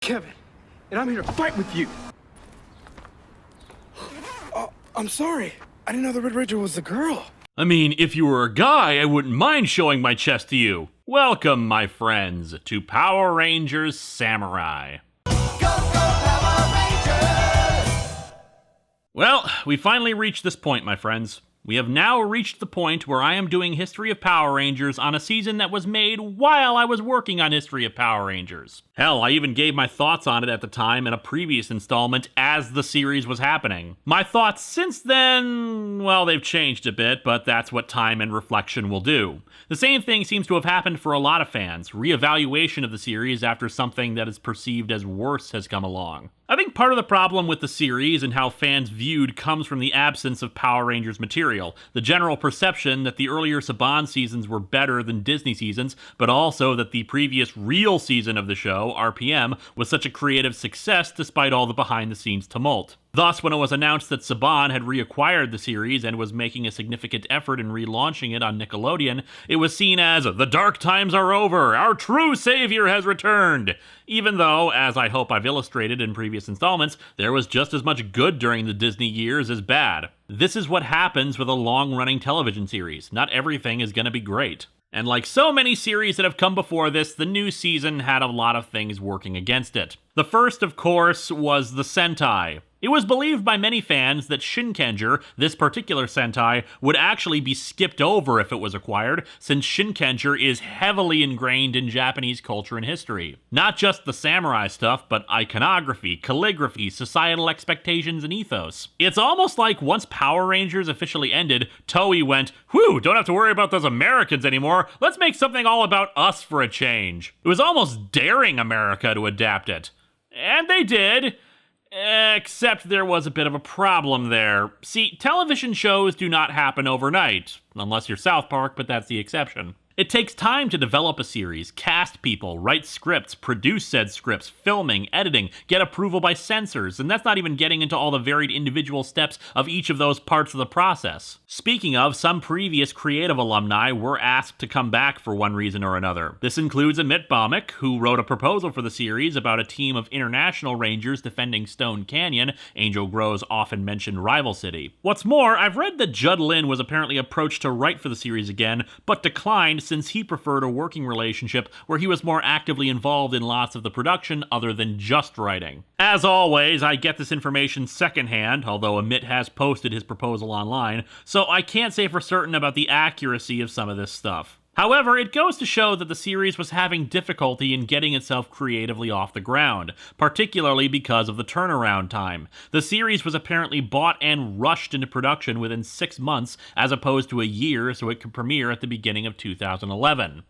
Kevin, and I'm here to fight with you. I'm sorry. I didn't know the Red Ranger was a girl. I mean, if you were a guy, I wouldn't mind showing my chest to you. Welcome, my friends, to Power Rangers Samurai. Go, Power Rangers! Well, we finally reached this point, my friends. We have now reached the point where I am doing History of Power Rangers on a season that was made while I was working on History of Power Rangers. Hell, I even gave my thoughts on it at the time in a previous installment as the series was happening. My thoughts since then, well, they've changed a bit, but that's what time and reflection will do. The same thing seems to have happened for a lot of fans, reevaluation of the series after something that is perceived as worse has come along. I think part of the problem with the series and how fans viewed comes from the absence of Power Rangers material, the general perception that the earlier Saban seasons were better than Disney seasons, but also that the previous real season of the show, RPM, was such a creative success despite all the behind-the-scenes tumult. Thus, when it was announced that Saban had reacquired the series and was making a significant effort in relaunching it on Nickelodeon, it was seen as, "The dark times are over, our true savior has returned!" Even though, as I hope I've illustrated in previous installments, there was just as much good during the Disney years as bad. This is what happens with a long-running television series. Not everything is going to be great. And like so many series that have come before this, the new season had a lot of things working against it. The first, of course, was the Sentai. It was believed by many fans that Shinkenger, this particular Sentai, would actually be skipped over if it was acquired, since Shinkenger is heavily ingrained in Japanese culture and history. Not just the samurai stuff, but iconography, calligraphy, societal expectations, and ethos. It's almost like once Power Rangers officially ended, Toei went, "Whew, don't have to worry about those Americans anymore, let's make something all about us for a change." It was almost daring America to adapt it. And they did. Except there was a bit of a problem there. See, television shows do not happen overnight, unless you're South Park, but that's the exception. It takes time to develop a series, cast people, write scripts, produce said scripts, filming, editing, get approval by censors, and that's not even getting into all the varied individual steps of each of those parts of the process. Speaking of, some previous creative alumni were asked to come back for one reason or another. This includes Amit Bhawmik, who wrote a proposal for the series about a team of international rangers defending Stone Canyon, Angel Grow's often mentioned rival city. What's more, I've read that Judd Lin was apparently approached to write for the series again, but declined since he preferred a working relationship where he was more actively involved in lots of the production other than just writing. As always, I get this information secondhand, although Amit has posted his proposal online, so I can't say for certain about the accuracy of some of this stuff. However, it goes to show that the series was having difficulty in getting itself creatively off the ground, particularly because of the turnaround time. The series was apparently bought and rushed into production within 6 months, as opposed to a year so it could premiere at the beginning of 2011.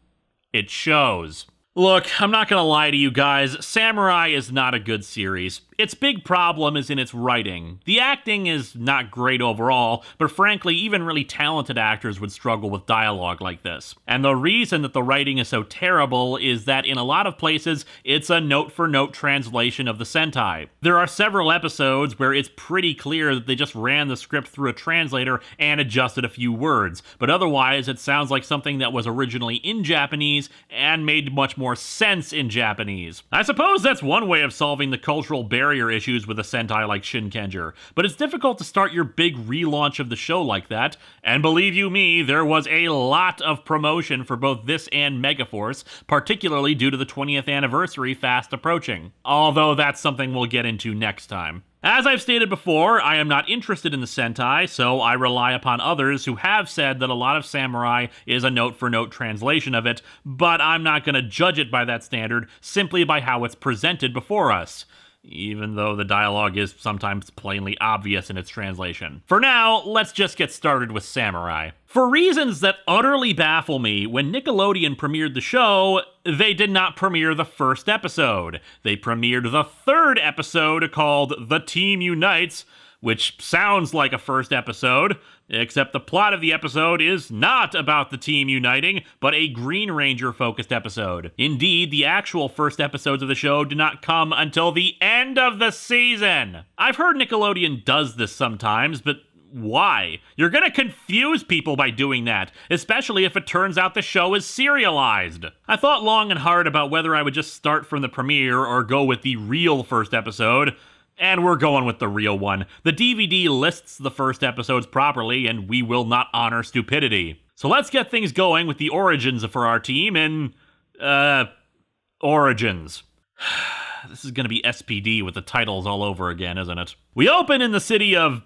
It shows. Look, I'm not gonna lie to you guys, Samurai is not a good series. Its big problem is in its writing. The acting is not great overall, but frankly, even really talented actors would struggle with dialogue like this. And the reason that the writing is so terrible is that in a lot of places, it's a note-for-note translation of the Sentai. There are several episodes where it's pretty clear that they just ran the script through a translator and adjusted a few words, but otherwise it sounds like something that was originally in Japanese and made much more sense in Japanese. I suppose that's one way of solving the cultural barrier issues with a Sentai like Shinkenger, but it's difficult to start your big relaunch of the show like that, and believe you me, there was a lot of promotion for both this and Megaforce, particularly due to the 20th anniversary fast approaching, although that's something we'll get into next time. As I've stated before, I am not interested in the Sentai, so I rely upon others who have said that a lot of Samurai is a note-for-note translation of it, but I'm not going to judge it by that standard simply by how it's presented before us, even though the dialogue is sometimes plainly obvious in its translation. For now, let's just get started with Samurai. For reasons that utterly baffle me, when Nickelodeon premiered the show, they did not premiere the first episode. They premiered the third episode called The Team Unites, which sounds like a first episode, except the plot of the episode is not about the team uniting, but a Green Ranger-focused episode. Indeed, the actual first episodes of the show did not come until the end of the season. I've heard Nickelodeon does this sometimes, but why? You're gonna confuse people by doing that, especially if it turns out the show is serialized. I thought long and hard about whether I would just start from the premiere or go with the real first episode, and we're going with the real one. The DVD lists the first episodes properly, and we will not honor stupidity. So let's get things going with the origins for our team in, Origins. This is gonna be SPD with the titles all over again, isn't it? We open in the city of...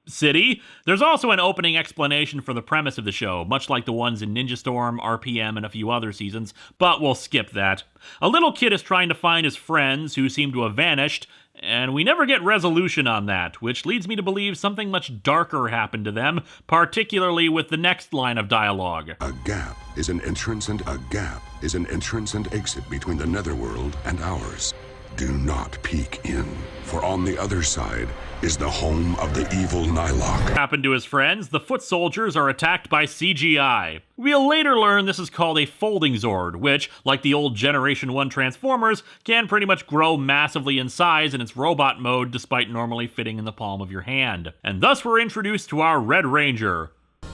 City. There's also an opening explanation for the premise of the show, much like the ones in Ninja Storm, RPM, and a few other seasons, but we'll skip that. A little kid is trying to find his friends who seem to have vanished, and we never get resolution on that, which leads me to believe something much darker happened to them, particularly with the next line of dialogue. A gap is an entrance and a gap is an entrance and exit between the netherworld and ours. Do not peek in, for on the other side is the home of the evil Nylok. Happened to his friends, the foot soldiers are attacked by CGI. We'll later learn this is called a folding Zord, which, like the old Generation 1 Transformers, can pretty much grow massively in size in its robot mode despite normally fitting in the palm of your hand. And thus we're introduced to our Red Ranger.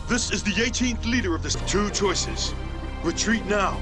This is the 18th leader of this. Two choices. Retreat now,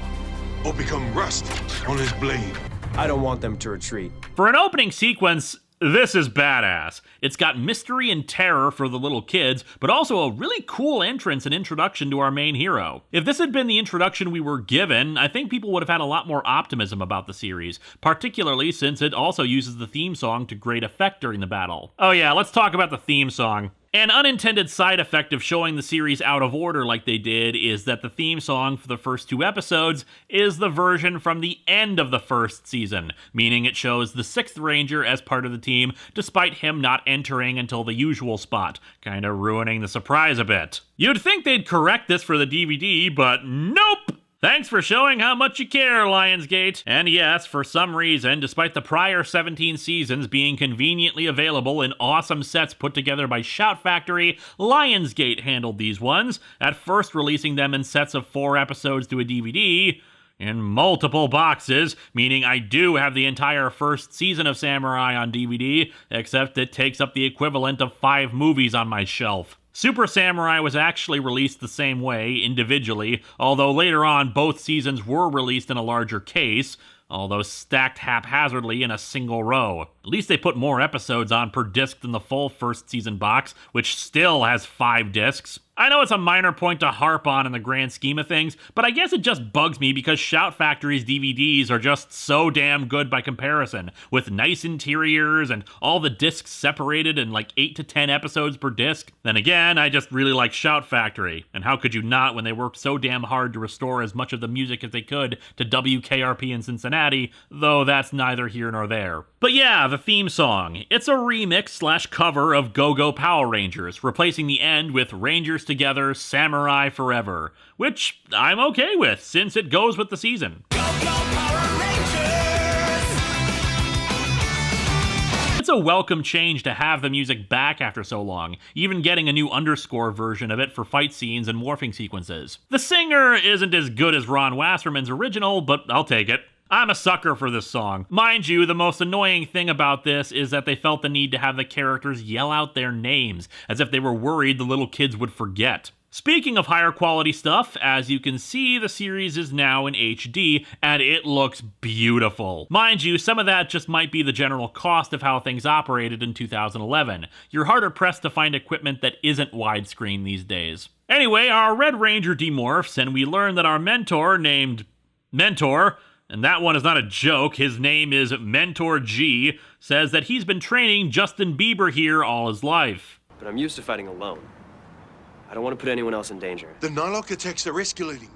or become rust on his blade. I don't want them to retreat. For an opening sequence, this is badass. It's got mystery and terror for the little kids, but also a really cool entrance and introduction to our main hero. If this had been the introduction we were given, I think people would have had a lot more optimism about the series, particularly since it also uses the theme song to great effect during the battle. Oh yeah, let's talk about the theme song. An unintended side effect of showing the series out of order like they did is that the theme song for the first 2 episodes is the version from the end of the first season, meaning it shows the 6th Ranger as part of the team despite him not entering until the usual spot, kinda ruining the surprise a bit. You'd think they'd correct this for the DVD, but nope! Thanks for showing how much you care, Lionsgate. And yes, for some reason, despite the prior 17 seasons being conveniently available in awesome sets put together by Shout Factory, Lionsgate handled these ones, at first releasing them in sets of 4 episodes to a DVD, in multiple boxes, meaning I do have the entire first season of Samurai on DVD, except it takes up the equivalent of 5 movies on my shelf. Super Samurai was actually released the same way, individually, although later on both seasons were released in a larger case, although stacked haphazardly in a single row. At least they put more episodes on per disc than the full first season box, which still has 5 discs. I know it's a minor point to harp on in the grand scheme of things, but I guess it just bugs me because Shout Factory's DVDs are just so damn good by comparison, with nice interiors and all the discs separated in like 8 to 10 episodes per disc. Then again, I just really like Shout Factory, and how could you not when they worked so damn hard to restore as much of the music as they could to WKRP in Cincinnati, though that's neither here nor there. But yeah, the theme song. It's a remix/cover of Go Go Power Rangers, replacing the end with Rangers Together, Samurai Forever, which I'm okay with, since it goes with the season. Go, go, Power Rangers! It's a welcome change to have the music back after so long, even getting a new underscore version of it for fight scenes and morphing sequences. The singer isn't as good as Ron Wasserman's original, but I'll take it. I'm a sucker for this song. Mind you, the most annoying thing about this is that they felt the need to have the characters yell out their names, as if they were worried the little kids would forget. Speaking of higher quality stuff, as you can see, the series is now in HD, and it looks beautiful. Mind you, some of that just might be the general cost of how things operated in 2011. You're harder pressed to find equipment that isn't widescreen these days. Anyway, our Red Ranger demorphs, and we learn that our mentor, named Mentor, and that one is not a joke, his name is Mentor G, says that he's been training Justin Bieber here all his life. But I'm used to fighting alone. I don't want to put anyone else in danger. The Nylok attacks are escalating.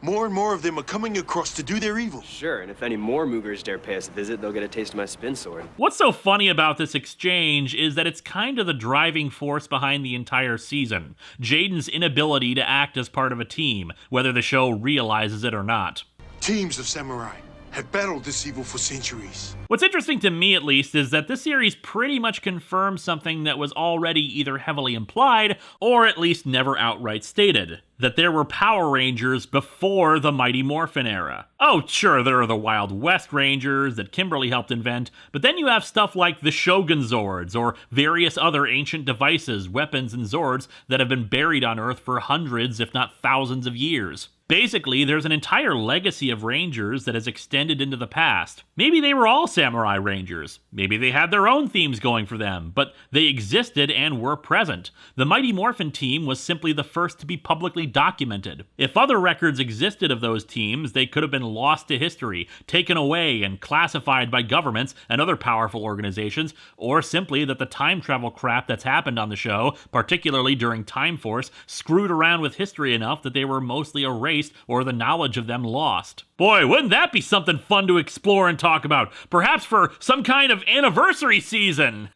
More and more of them are coming across to do their evil. Sure, and if any more Moogers dare pay us a visit, they'll get a taste of my spin sword. What's so funny about this exchange is that it's kind of the driving force behind the entire season. Jaden's inability to act as part of a team, whether the show realizes it or not. Teams of samurai, have battled this evil for centuries. What's interesting to me, at least, is that this series pretty much confirms something that was already either heavily implied or at least never outright stated. That there were Power Rangers before the Mighty Morphin era. Oh, sure, there are the Wild West Rangers that Kimberly helped invent, but then you have stuff like the Shogun Zords, or various other ancient devices, weapons, and Zords that have been buried on Earth for hundreds, if not thousands of years. Basically, there's an entire legacy of Rangers that has extended into the past. Maybe they were all Samurai Rangers. Maybe they had their own themes going for them, but they existed and were present. The Mighty Morphin team was simply the first to be publicly documented. If other records existed of those teams, they could have been lost to history, taken away and classified by governments and other powerful organizations, or simply that the time travel crap that's happened on the show, particularly during Time Force, screwed around with history enough that they were mostly erased or the knowledge of them lost. Boy, wouldn't that be something fun to explore and talk about? Perhaps for some kind of anniversary season!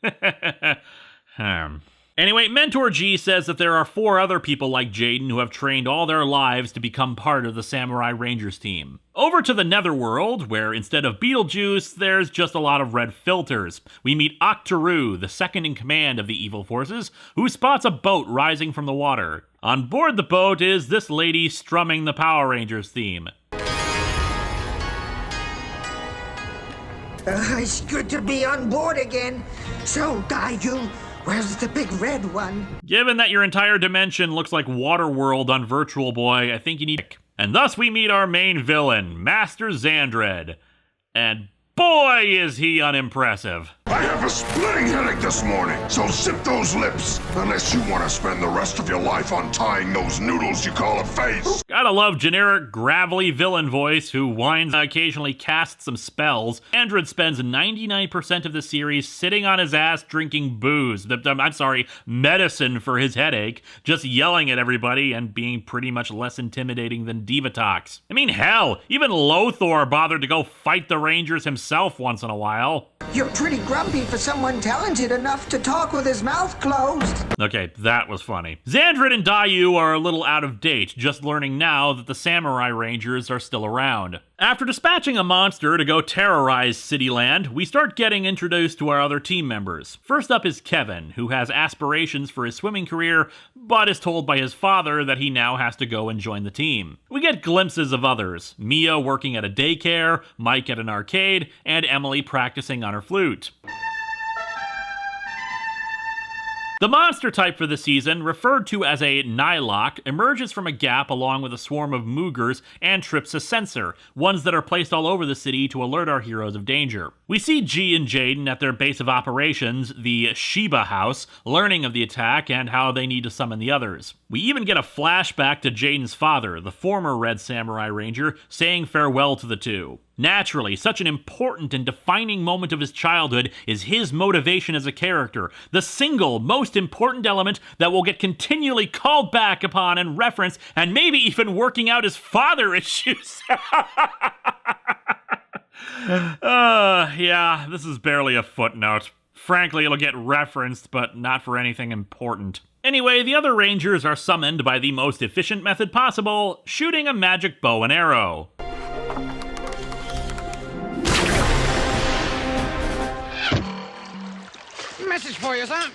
Anyway, Mentor G says that there are 4 other people like Jaden who have trained all their lives to become part of the Samurai Rangers team. Over to the Netherworld, where instead of Beetlejuice, there's just a lot of red filters. We meet Octoroo, the second in command of the evil forces, who spots a boat rising from the water. On board the boat is this lady strumming the Power Rangers theme. It's good to be on board again. So, Daiju, where's the big red one? Given that your entire dimension looks like Waterworld on Virtual Boy, I think you need... And thus we meet our main villain, Master Xandred. And boy is he unimpressive. I have a splitting headache this morning, so zip those lips, unless you want to spend the rest of your life untying those noodles you call a face. Gotta love generic, gravelly villain voice who whines and occasionally casts some spells. Xandred spends 99% of the series sitting on his ass drinking booze, medicine for his headache, just yelling at everybody and being pretty much less intimidating than Divatox. I mean, hell, even Lothor bothered to go fight the Rangers himself once in a while. You're pretty grumpy for someone talented enough to talk with his mouth closed. Okay, that was funny. Xandred and Dayu are a little out of date, just learning now that the Samurai Rangers are still around. After dispatching a monster to go terrorize Cityland, we start getting introduced to our other team members. First up is Kevin, who has aspirations for his swimming career, but is told by his father that he now has to go and join the team. We get glimpses of others, Mia working at a daycare, Mike at an arcade, and Emily practicing on her flute. The monster type for the season, referred to as a Nylok, emerges from a gap along with a swarm of Moogers and trips a sensor, ones that are placed all over the city to alert our heroes of danger. We see G and Jaden at their base of operations, the Shiba House, learning of the attack and how they need to summon the others. We even get a flashback to Jaden's father, the former Red Samurai Ranger, saying farewell to the two. Naturally, such an important and defining moment of his childhood is his motivation as a character, the single most important element that will get continually called back upon and referenced, and maybe even working out his father issues. Yeah, this is barely a footnote. Frankly, it'll get referenced, but not for anything important. Anyway, the other Rangers are summoned by the most efficient method possible, shooting a magic bow and arrow. Message for you, son.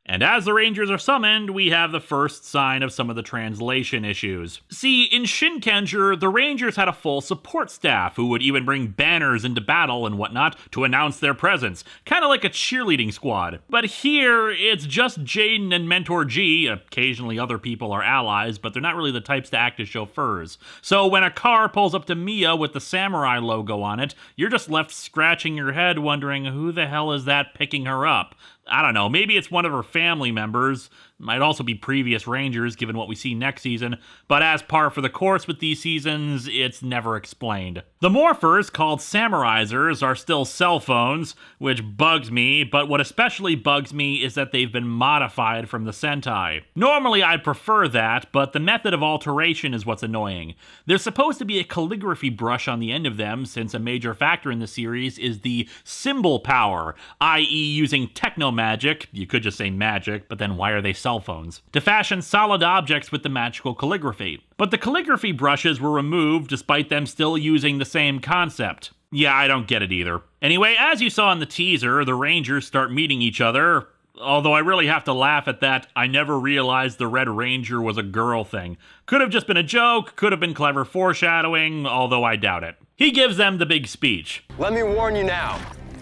And as the Rangers are summoned, we have the first sign of some of the translation issues. See, in Shinkenger, the Rangers had a full support staff who would even bring banners into battle and whatnot to announce their presence, kind of like a cheerleading squad. But here, it's just Jaden and Mentor G. Occasionally other people are allies, but they're not really the types to act as chauffeurs. So when a car pulls up to Mia with the samurai logo on it, you're just left scratching your head wondering who the hell is that picking her up? I don't know, maybe it's one of her family members. Might also be previous Rangers, given what we see next season, but as par for the course with these seasons, it's never explained. The Morphers, called Samurizers, are still cell phones, which bugs me, but what especially bugs me is that they've been modified from the Sentai. Normally I'd prefer that, but the method of alteration is what's annoying. There's supposed to be a calligraphy brush on the end of them, since a major factor in the series is the symbol power, i.e. using techno magic. You could just say magic, but then why are they cell phones, to fashion solid objects with the magical calligraphy. But the calligraphy brushes were removed despite them still using the same concept. Yeah, I don't get it either. Anyway, as you saw in the teaser, the Rangers start meeting each other. Although I really have to laugh at that "I never realized the Red Ranger was a girl" thing. Could have just been a joke, could have been clever foreshadowing, although I doubt it. He gives them the big speech. Let me warn you now.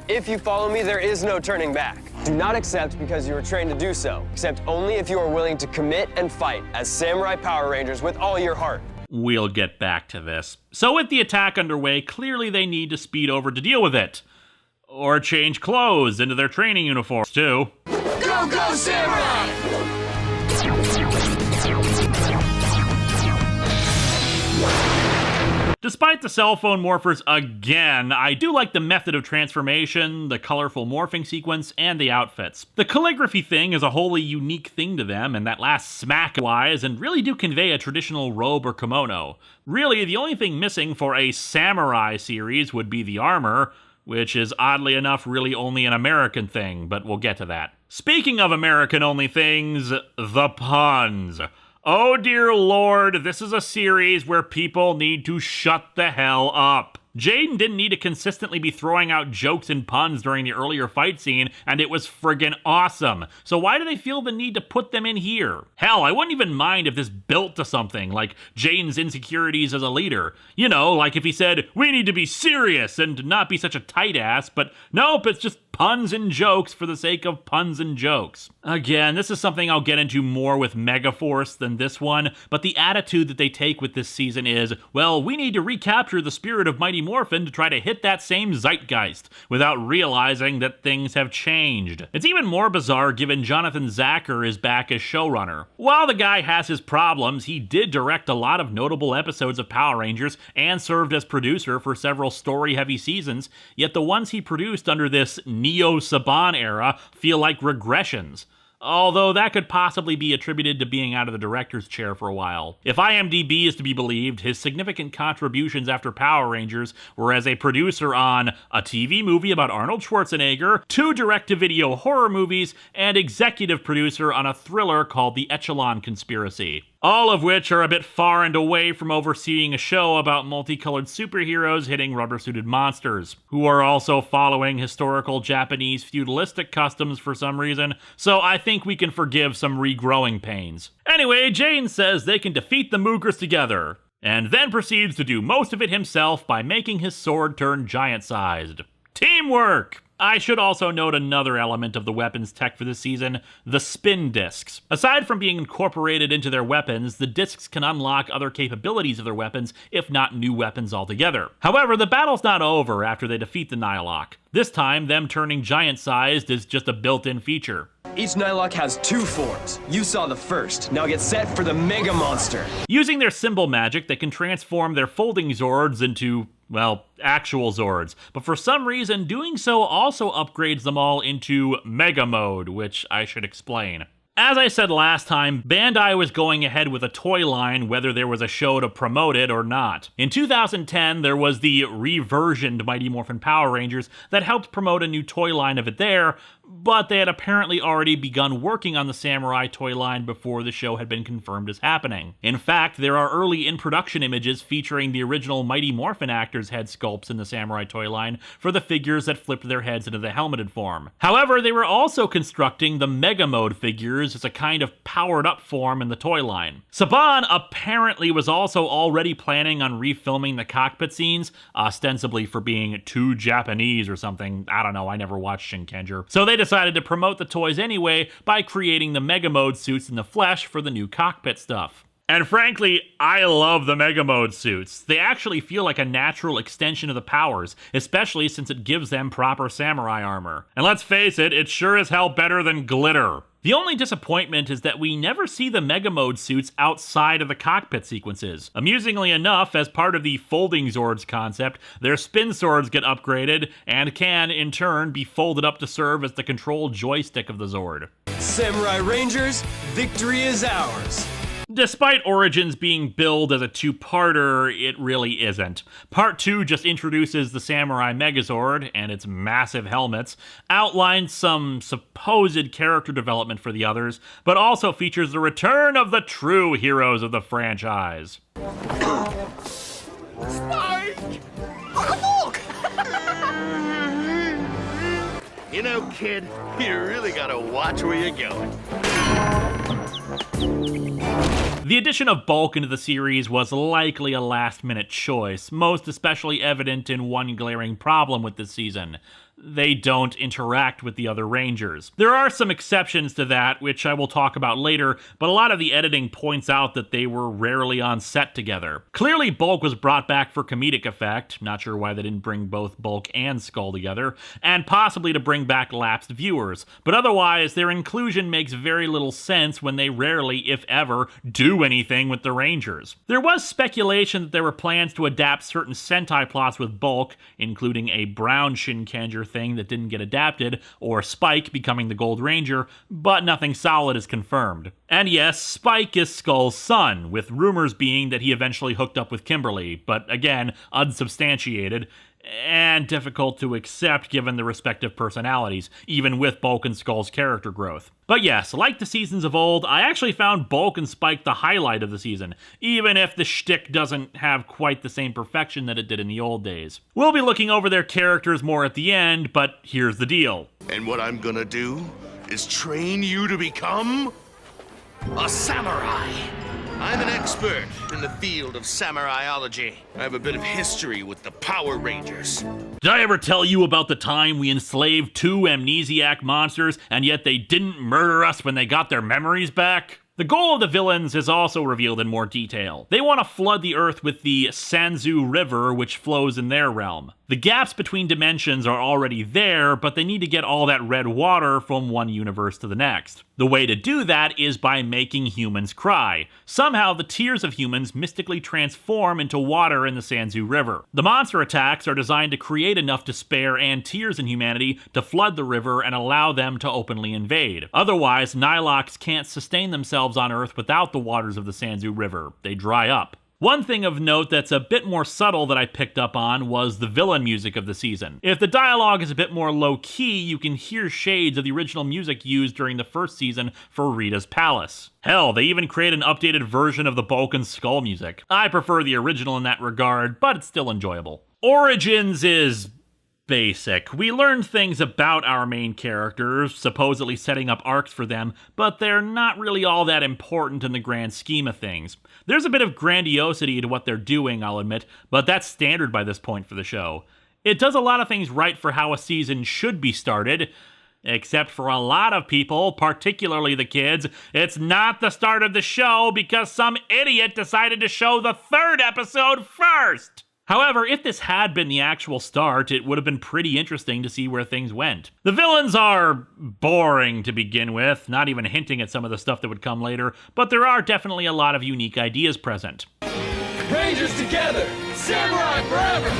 If you follow me, there is no turning back. Do not accept because you were trained to do so. Accept only if you are willing to commit and fight as Samurai Power Rangers with all your heart. We'll get back to this. So with the attack underway, clearly they need to speed over to deal with it. Or change clothes into their training uniforms, too. Go, go, Samurai! Despite the cell phone morphers again, I do like the method of transformation, the colorful morphing sequence, and the outfits. The calligraphy thing is a wholly unique thing to them, and that last smack wise, and really do convey a traditional robe or kimono. Really, the only thing missing for a samurai series would be the armor, which is oddly enough really only an American thing, but we'll get to that. Speaking of American-only things, the puns. Oh dear lord, this is a series where people need to shut the hell up. Jaden didn't need to consistently be throwing out jokes and puns during the earlier fight scene, and it was friggin' awesome. So why do they feel the need to put them in here? Hell, I wouldn't even mind if this built to something, like Jaden's insecurities as a leader. You know, like if he said, "We need to be serious and not be such a tight ass," but nope, it's just puns and jokes for the sake of puns and jokes. Again, this is something I'll get into more with Megaforce than this one, but the attitude that they take with this season is, well, we need to recapture the spirit of Mighty Morphin to try to hit that same zeitgeist, without realizing that things have changed. It's even more bizarre given Jonathan Zacher is back as showrunner. While the guy has his problems, he did direct a lot of notable episodes of Power Rangers and served as producer for several story-heavy seasons, yet the ones he produced under this Neo-Saban era feel like regressions. Although that could possibly be attributed to being out of the director's chair for a while. If IMDb is to be believed, his significant contributions after Power Rangers were as a producer on a TV movie about Arnold Schwarzenegger, 2 direct-to-video horror movies, and executive producer on a thriller called The Echelon Conspiracy. All of which are a bit far and away from overseeing a show about multicolored superheroes hitting rubber-suited monsters, who are also following historical Japanese feudalistic customs for some reason, so I think we can forgive some regrowing pains. Anyway, Jane says they can defeat the Moogers together, and then proceeds to do most of it himself by making his sword turn giant-sized. Teamwork! I should also note another element of the weapons tech for this season, the spin discs. Aside from being incorporated into their weapons, the discs can unlock other capabilities of their weapons, if not new weapons altogether. However, the battle's not over after they defeat the Nihilok. This time, them turning giant-sized is just a built-in feature. Each Nihilok has 2 forms. You saw the first. Now get set for the Mega Monster. Using their symbol magic, they can transform their folding Zords into, well, actual Zords. But for some reason, doing so also upgrades them all into Mega Mode, which I should explain. As I said last time, Bandai was going ahead with a toy line whether there was a show to promote it or not. In 2010, there was the reversioned Mighty Morphin Power Rangers that helped promote a new toy line of it there, but they had apparently already begun working on the Samurai toy line before the show had been confirmed as happening. In fact, there are early in-production images featuring the original Mighty Morphin actors' head sculpts in the Samurai toy line for the figures that flipped their heads into the helmeted form. However, they were also constructing the Mega Mode figures as a kind of powered-up form in the toy line. Saban apparently was also already planning on refilming the cockpit scenes, ostensibly for being too Japanese or something. I don't know, I never watched Shinkenger. So they decided to promote the toys anyway by creating the Mega Mode suits in the flesh for the new cockpit stuff. And frankly, I love the Mega Mode suits. They actually feel like a natural extension of the powers, especially since it gives them proper samurai armor. And let's face it, it's sure as hell better than glitter. The only disappointment is that we never see the Mega Mode suits outside of the cockpit sequences. Amusingly enough, as part of the folding Zords concept, their spin swords get upgraded and can, in turn, be folded up to serve as the control joystick of the Zord. Samurai Rangers, victory is ours. Despite Origins being billed as a two-parter, it really isn't. Part 2 just introduces the Samurai Megazord and its massive helmets, outlines some supposed character development for the others, but also features the return of the true heroes of the franchise. You know, kid, you really gotta watch where you're going. The addition of Bulk into the series was likely a last-minute choice, most especially evident in one glaring problem with this season. They don't interact with the other Rangers. There are some exceptions to that, which I will talk about later, but a lot of the editing points out that they were rarely on set together. Clearly, Bulk was brought back for comedic effect, not sure why they didn't bring both Bulk and Skull together, and possibly to bring back lapsed viewers, but otherwise, their inclusion makes very little sense when they rarely, if ever, do anything with the Rangers. There was speculation that there were plans to adapt certain Sentai plots with Bulk, including a brown Shinkenger thing that didn't get adapted, or Spike becoming the Gold Ranger, but nothing solid is confirmed. And yes, Spike is Skull's son, with rumors being that he eventually hooked up with Kimberly, but again, unsubstantiated, and difficult to accept given the respective personalities, even with Bulk and Skull's character growth. But yes, like the seasons of old, I actually found Bulk and Spike the highlight of the season, even if the shtick doesn't have quite the same perfection that it did in the old days. We'll be looking over their characters more at the end, but here's the deal. And what I'm gonna do is train you to become a samurai. I'm an expert in the field of samuraiology. I have a bit of history with the Power Rangers. Did I ever tell you about the time we enslaved 2 amnesiac monsters, and yet they didn't murder us when they got their memories back? The goal of the villains is also revealed in more detail. They want to flood the Earth with the Sanzu River, which flows in their realm. The gaps between dimensions are already there, but they need to get all that red water from one universe to the next. The way to do that is by making humans cry. Somehow, the tears of humans mystically transform into water in the Sanzu River. The monster attacks are designed to create enough despair and tears in humanity to flood the river and allow them to openly invade. Otherwise, Nilox can't sustain themselves on Earth without the waters of the Sanzu River. They dry up. One thing of note that's a bit more subtle that I picked up on was the villain music of the season. If the dialogue is a bit more low-key, you can hear shades of the original music used during the first season for Rita's Palace. Hell, they even created an updated version of the Bulk and Skull music. I prefer the original in that regard, but it's still enjoyable. Origins is basic. We learn things about our main characters, supposedly setting up arcs for them, but they're not really all that important in the grand scheme of things. There's a bit of grandiosity to what they're doing, I'll admit, but that's standard by this point for the show. It does a lot of things right for how a season should be started, except for a lot of people, particularly the kids, it's not the start of the show because some idiot decided to show the 3rd episode first! However, if this had been the actual start, it would have been pretty interesting to see where things went. The villains are boring to begin with, not even hinting at some of the stuff that would come later, but there are definitely a lot of unique ideas present. Rangers together! Samurai forever!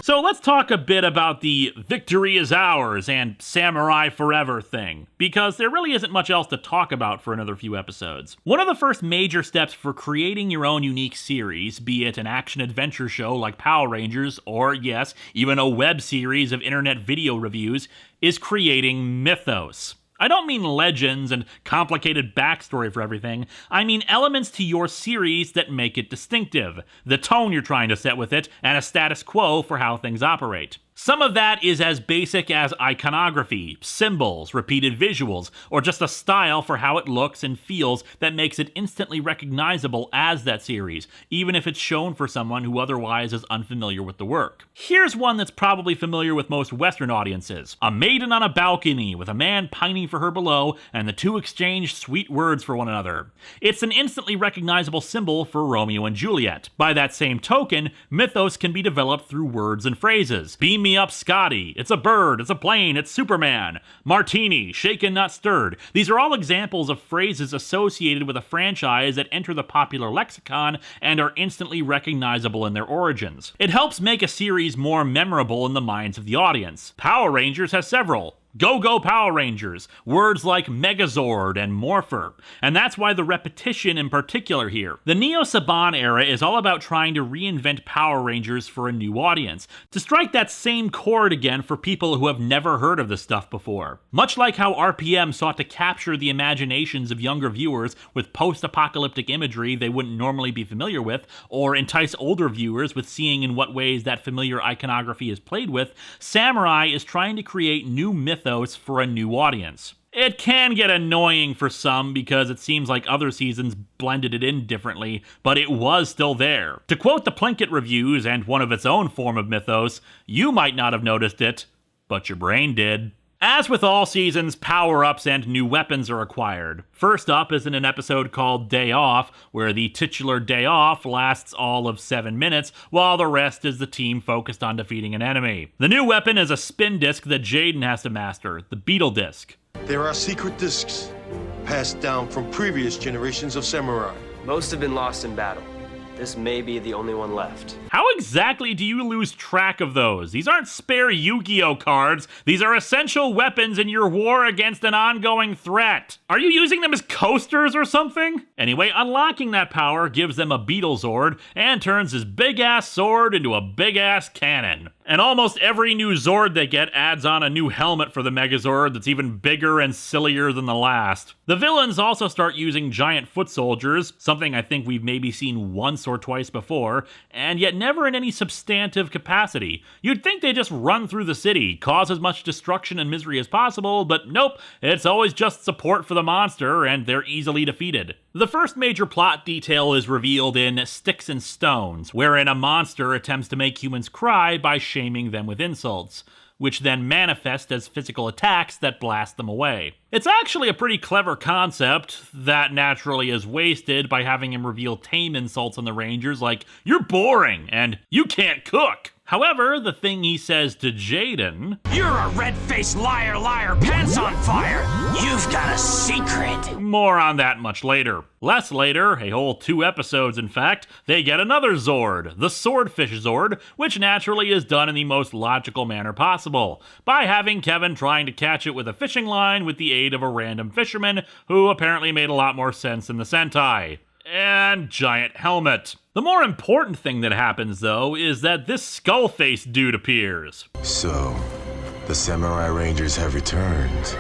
So let's talk a bit about the victory is ours and samurai forever thing, because there really isn't much else to talk about for another few episodes. One of the first major steps for creating your own unique series, be it an action-adventure show like Power Rangers, or yes, even a web series of internet video reviews, is creating mythos. I don't mean legends and complicated backstory for everything. I mean elements to your series that make it distinctive, the tone you're trying to set with it, and a status quo for how things operate. Some of that is as basic as iconography, symbols, repeated visuals, or just a style for how it looks and feels that makes it instantly recognizable as that series, even if it's shown for someone who otherwise is unfamiliar with the work. Here's one that's probably familiar with most Western audiences. A maiden on a balcony with a man pining for her below, and the two exchange sweet words for one another. It's an instantly recognizable symbol for Romeo and Juliet. By that same token, mythos can be developed through words and phrases. Beam me up, Scotty. It's a bird, it's a plane, it's Superman. Martini, shaken not stirred. These are all examples of phrases associated with a franchise that enter the popular lexicon and are instantly recognizable in their origins. It helps make a series more memorable in the minds of the audience. Power Rangers has several. Go Power Rangers, words like Megazord and Morpher, and that's why the repetition in particular here. The Neo-Saban era is all about trying to reinvent Power Rangers for a new audience, to strike that same chord again for people who have never heard of this stuff before. Much like how RPM sought to capture the imaginations of younger viewers with post-apocalyptic imagery they wouldn't normally be familiar with, or entice older viewers with seeing in what ways that familiar iconography is played with, Samurai is trying to create new mythos for a new audience. It can get annoying for some because it seems like other seasons blended it in differently, but it was still there. To quote the Plinkett reviews and one of its own form of mythos, you might not have noticed it, but your brain did. As with all seasons, power-ups and new weapons are acquired. First up is in an episode called Day Off, where the titular Day Off lasts all of 7 minutes, while the rest is the team focused on defeating an enemy. The new weapon is a spin disc that Jaden has to master, the Beetle Disc. There are secret discs passed down from previous generations of samurai. Most have been lost in battle. This may be the only one left. How exactly do you lose track of those? These aren't spare Yu-Gi-Oh cards. These are essential weapons in your war against an ongoing threat. Are you using them as coasters or something? Anyway, unlocking that power gives them a Beetle Zord and turns his big-ass sword into a big-ass cannon. And almost every new Zord they get adds on a new helmet for the Megazord that's even bigger and sillier than the last. The villains also start using giant foot soldiers, something I think we've maybe seen once or twice before, and yet never in any substantive capacity. You'd think they just run through the city, cause as much destruction and misery as possible, but nope, it's always just support for the monster, and they're easily defeated. The first major plot detail is revealed in Sticks and Stones, wherein a monster attempts to make humans cry by shaming them with insults, which then manifest as physical attacks that blast them away. It's actually a pretty clever concept that naturally is wasted by having him reveal tame insults on the Rangers like, "You're boring," and "You can't cook." However, the thing he says to Jaden, "You're a red-faced liar, liar, pants on fire. You've got a secret." More on that much later. Less later, a whole 2 episodes in fact, they get another Zord, the Swordfish Zord, which naturally is done in the most logical manner possible, by having Kevin trying to catch it with a fishing line with the aid of a random fisherman who apparently made a lot more sense than the Sentai. And giant helmet. The more important thing that happens, though, is that this skull-face dude appears. So, the Samurai Rangers have returned.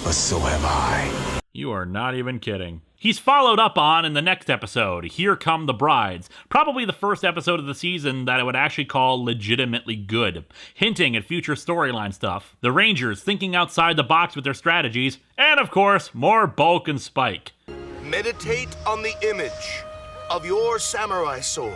But so have I. You are not even kidding. He's followed up on in the next episode, Here Come the Brides, probably the first episode of the season that I would actually call legitimately good, hinting at future storyline stuff, the Rangers thinking outside the box with their strategies, and of course, more Bulk and Spike. Meditate on the image of your samurai sword,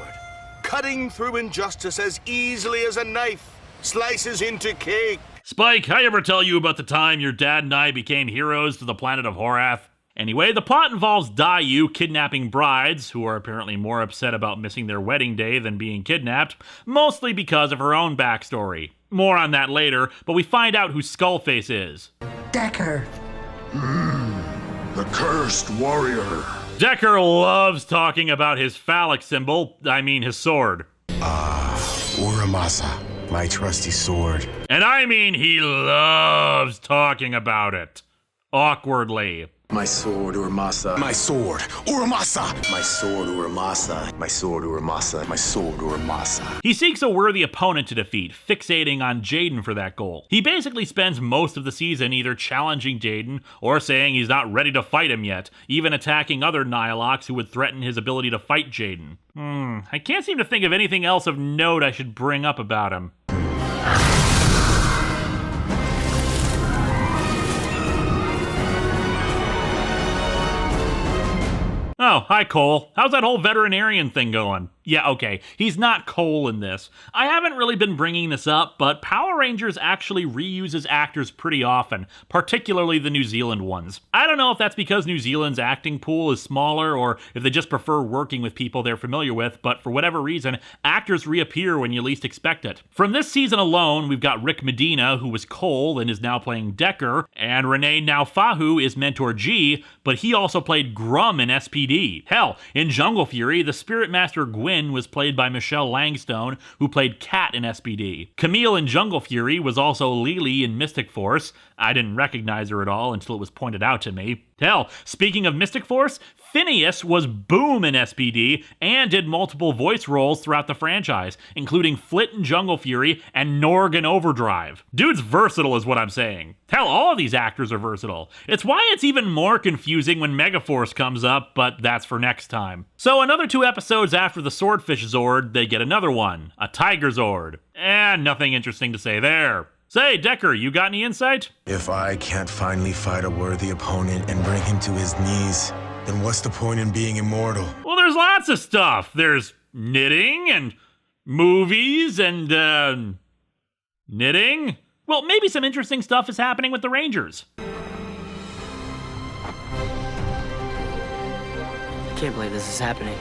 cutting through injustice as easily as a knife slices into cake. Spike, I ever tell you about the time your dad and I became heroes to the planet of Horath? Anyway, the plot involves Dayu kidnapping brides, who are apparently more upset about missing their wedding day than being kidnapped, mostly because of her own backstory. More on that later, but we find out who Skullface is. Decker. The cursed warrior. Decker loves talking about his phallic symbol, his sword. Uramasa, my trusty sword. And I mean he loves talking about it. Awkwardly. My sword, Uramasa. My sword, Uramasa. My sword, Uramasa. My sword, Uramasa. My sword, Uramasa. He seeks a worthy opponent to defeat, fixating on Jaden for that goal. He basically spends most of the season either challenging Jaden or saying he's not ready to fight him yet, even attacking other Nihilocks who would threaten his ability to fight Jaden. I can't seem to think of anything else of note I should bring up about him. Oh, hi Cole. How's that whole veterinarian thing going? Yeah, okay, he's not Cole in this. I haven't really been bringing this up, but Power Rangers actually reuses actors pretty often, particularly the New Zealand ones. I don't know if that's because New Zealand's acting pool is smaller or if they just prefer working with people they're familiar with, but for whatever reason, actors reappear when you least expect it. From this season alone, we've got Rick Medina, who was Cole and is now playing Decker, and Renee Naufahu is Mentor G, but he also played Grum in SPD. Hell, in Jungle Fury, the Spirit Master Gwyn Wynn was played by Michelle Langstone, who played Kat in SPD. Camille in Jungle Fury was also Lily in Mystic Force. I didn't recognize her at all until it was pointed out to me. Hell, speaking of Mystic Force, Phineas was Boom in SPD and did multiple voice roles throughout the franchise, including Flit in Jungle Fury and Norg in Overdrive. Dude's versatile is what I'm saying. Hell, all of these actors are versatile. It's why it's even more confusing when Megaforce comes up, but that's for next time. So another 2 episodes after the Swordfish Zord, they get another one, a Tiger Zord. Nothing interesting to say there. Say, Decker, you got any insight? If I can't finally fight a worthy opponent and bring him to his knees, then what's the point in being immortal? Well, there's lots of stuff. There's knitting and movies and, knitting? Well, maybe some interesting stuff is happening with the Rangers. I can't believe this is happening.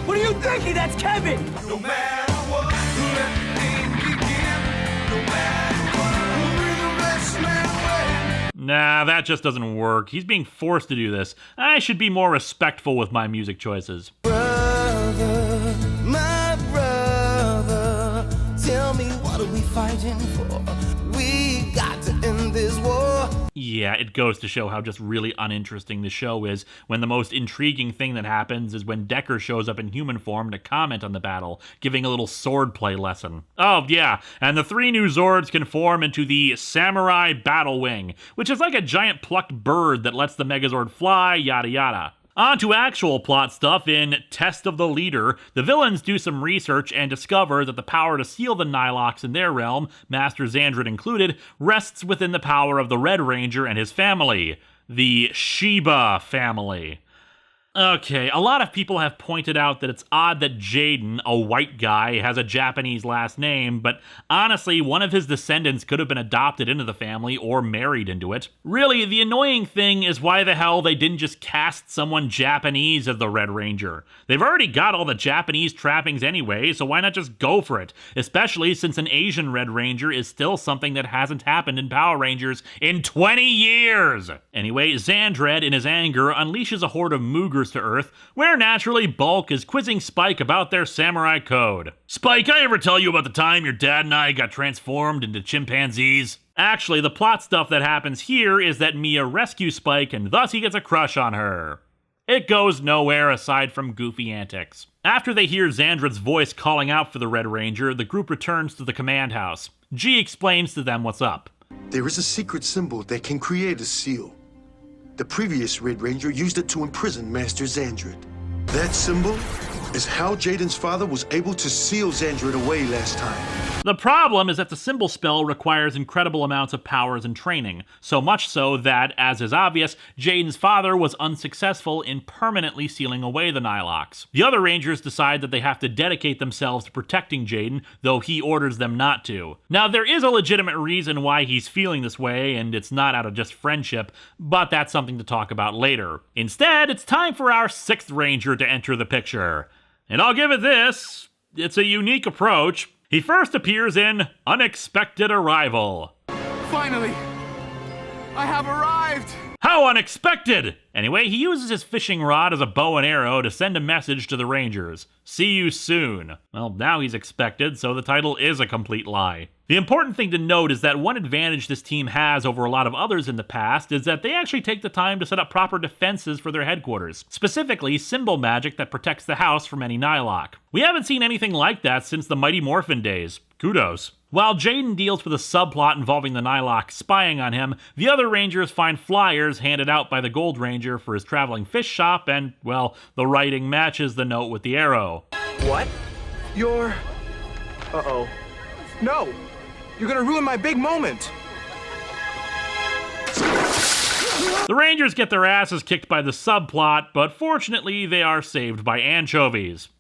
What are you thinking? That's Kevin! No matter what, let the game begin. No matter what, we'll bring the best man away. Nah, that just doesn't work. He's being forced to do this. I should be more respectful with my music choices. Brother, my brother, tell me what are we fighting for? We got to end this war. Yeah, it goes to show how just really uninteresting the show is when the most intriguing thing that happens is when Decker shows up in human form to comment on the battle, giving a little swordplay lesson. Oh, yeah, and the 3 new Zords can form into the Samurai Battle Wing, which is like a giant plucked bird that lets the Megazord fly, yada yada. On to actual plot stuff. In Test of the Leader, the villains do some research and discover that the power to seal the Nilox in their realm, Master Xandred included, rests within the power of the Red Ranger and his family, the Sheba family. Okay, a lot of people have pointed out that it's odd that Jaden, a white guy, has a Japanese last name, but honestly, one of his descendants could have been adopted into the family or married into it. Really, the annoying thing is why the hell they didn't just cast someone Japanese as the Red Ranger. They've already got all the Japanese trappings anyway, so why not just go for it? Especially since an Asian Red Ranger is still something that hasn't happened in Power Rangers in 20 years! Anyway, Xandred, in his anger, unleashes a horde of Moogers to Earth, where naturally Bulk is quizzing Spike about their samurai code. Spike, I ever tell you about the time your dad and I got transformed into chimpanzees? Actually, the plot stuff that happens here is that Mia rescues Spike and thus he gets a crush on her. It goes nowhere aside from goofy antics. After they hear Xandred's voice calling out for the Red Ranger, the group returns to the command house. G explains to them what's up. There is a secret symbol that can create a seal. The previous Red Ranger used it to imprison Master Xandred. That symbol is how Jaden's father was able to seal Xandred away last time. The problem is that the symbol spell requires incredible amounts of powers and training, so much so that, as is obvious, Jaden's father was unsuccessful in permanently sealing away the Nilox. The other Rangers decide that they have to dedicate themselves to protecting Jaden, though he orders them not to. Now, there is a legitimate reason why he's feeling this way, and it's not out of just friendship, but that's something to talk about later. Instead, it's time for our 6th Ranger to enter the picture. And I'll give it this, it's a unique approach. He first appears in Unexpected Arrival. Finally, I have arrived! How unexpected! Anyway, he uses his fishing rod as a bow and arrow to send a message to the Rangers. See you soon. Well, now he's expected, so the title is a complete lie. The important thing to note is that one advantage this team has over a lot of others in the past is that they actually take the time to set up proper defenses for their headquarters, specifically symbol magic that protects the house from any Nilok. We haven't seen anything like that since the Mighty Morphin days. Kudos. While Jaden deals with a subplot involving the Nilok spying on him, the other Rangers find flyers handed out by the Gold Ranger for his traveling fish shop, and, well, the writing matches the note with the arrow. What? You're... Uh-oh. No! You're gonna ruin my big moment! The Rangers get their asses kicked by the subplot, but fortunately they are saved by anchovies.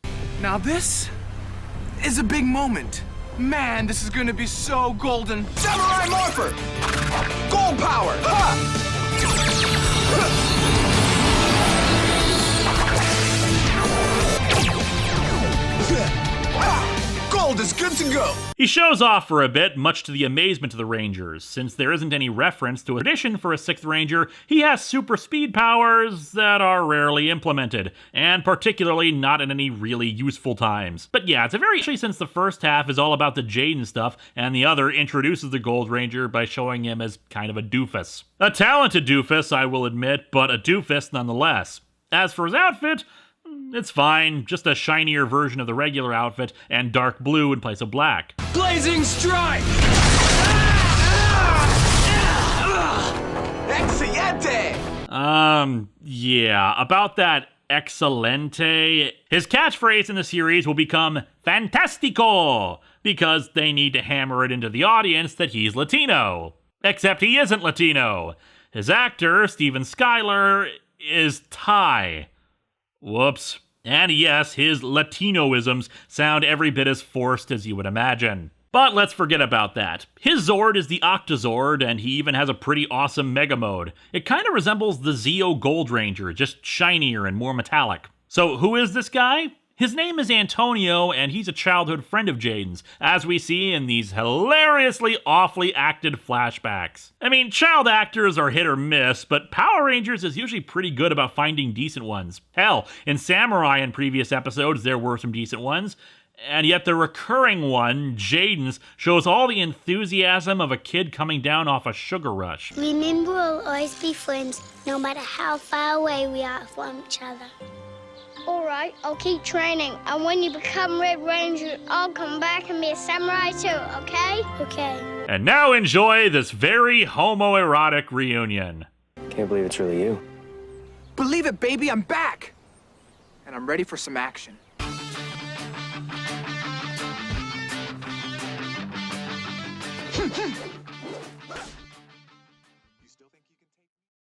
Now this is a big moment. Man, this is gonna be so golden. Samurai Morpher! Gold power! Ha! Gold Gold is good to go. He shows off for a bit, much to the amazement of the Rangers. Since there isn't any reference to a tradition for a 6th Ranger, he has super speed powers that are rarely implemented, and particularly not in any really useful times. But yeah, it's a very especially since the first half is all about the Jaden stuff, and the other introduces the Gold Ranger by showing him as kind of a doofus. A talented doofus, I will admit, but a doofus nonetheless. As for his outfit, it's fine, just a shinier version of the regular outfit and dark blue in place of black. Blazing strike! Excelente! Yeah, about that excelente. His catchphrase in the series will become Fantastico, because they need to hammer it into the audience that he's Latino. Except he isn't Latino. His actor, Steven Skyler, is Thai. Whoops. And yes, his Latinoisms sound every bit as forced as you would imagine. But let's forget about that. His Zord is the Octozord, and he even has a pretty awesome Mega Mode. It kind of resembles the Zeo Gold Ranger, just shinier and more metallic. So who is this guy? His name is Antonio, and he's a childhood friend of Jaden's, as we see in these hilariously awfully acted flashbacks. I mean, child actors are hit or miss, but Power Rangers is usually pretty good about finding decent ones. Hell, in Samurai in previous episodes, there were some decent ones, and yet the recurring one, Jaden's, shows all the enthusiasm of a kid coming down off a sugar rush. Remember, we'll always be friends, no matter how far away we are from each other. All right, I'll keep training, and when you become Red Ranger, I'll come back and be a samurai too, okay? Okay. And now enjoy this very homoerotic reunion. Can't believe it's really you. Believe it, baby, I'm back! And I'm ready for some action.